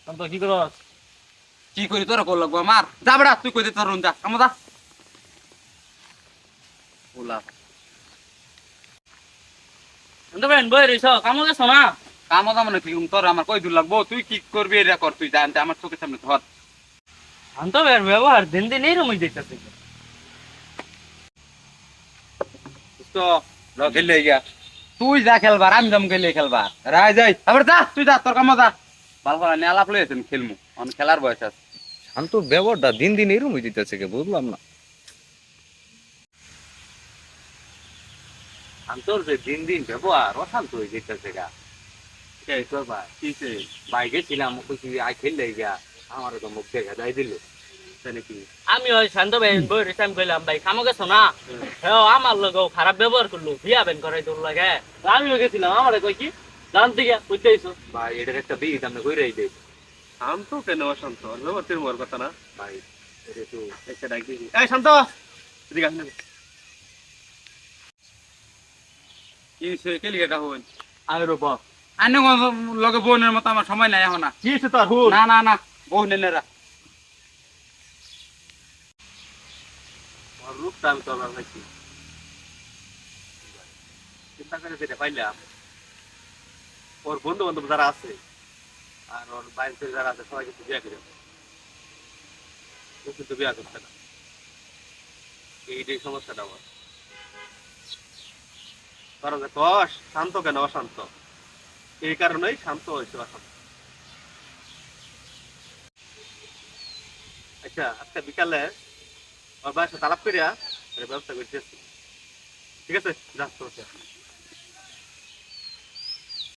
তো কি করস? কি করি তোরা কল লাগবো আমার যা বেড়া তুই কই দে তোর রুম যা কামো যা ওলা তো বেন বই রইছ কামো গেছ না? কামো যা মানে কি তোর আমার কই দূর লাগবো তুই কি করবি এটা কর তুই জানতে আমার চোখের সামনে ধর তো বের ব্যবহার দিন দিন এরকমই দেখতেছি। তো ল খেললে গিয়া তুই যা খেলবার আমি যাম খেলে খেলবার রাই যাই আবার যা তুই যা তোর কামো যা ভালো ভালো নিয়ে আলাপ লইছেন খেলমু অন খেলার বয়স আছে শান্তর ব্যবহারটা দিন দিন এরকমই দিতেছে কে বুঝলাম না। শান্তর যে দিন দিন ব্যবহার অশান্ত হয়ে যেতেছে গা। এই তো ভাই কিসে বাইকে ছিলাম কইছি আই খেললে গা আমার তো মুখ দেখা যাই দিল তাহলে কি আমি ওই শান্ত ভাই বই রইছ আমি কইলাম ভাই কামো গেছ না? হ্যাঁ আমার লগেও খারাপ ব্যবহার করলো বিয়া বেন করাই তোর লাগে। আমিও গেছিলাম আমারে কই কি জানতে গিয়া কইতে আইছো ভাই এটার একটা বিয়ে আমরা কইরাই দেই শান্ত কেন অশান্ত ব্যবহার মোর কথা না ভাই এটা তো একটা ডাক দিবি এই শান্ত এদিকে আসেন কি সে খেলি এটা হইন আয় রো বাপ আন্য লগে বোনের মতো আমার সময় নাই এখন না কি হইছে তোর হুন না না না বোনেরা আর রূপটা আমি তো আমার নাকি চিন্তা করে যেটা পাইলাম ওর বন্ধু বান্ধব যারা আছে আর ওর বাইরে যারা আছে সবাই কিন্তু বিয়া করে ও কিন্তু বিয়া করছে না এইটাই সমস্যাটা আমার কারণ কষ শান্ত কেন অশান্ত এই কারণেই শান্ত হয়েছে অশান্ত আচ্ছা আজকে বিকালে ওর বাসায় তালাপ করিয়া ব্যবস্থা করতেছি ঠিক আছে যা তোর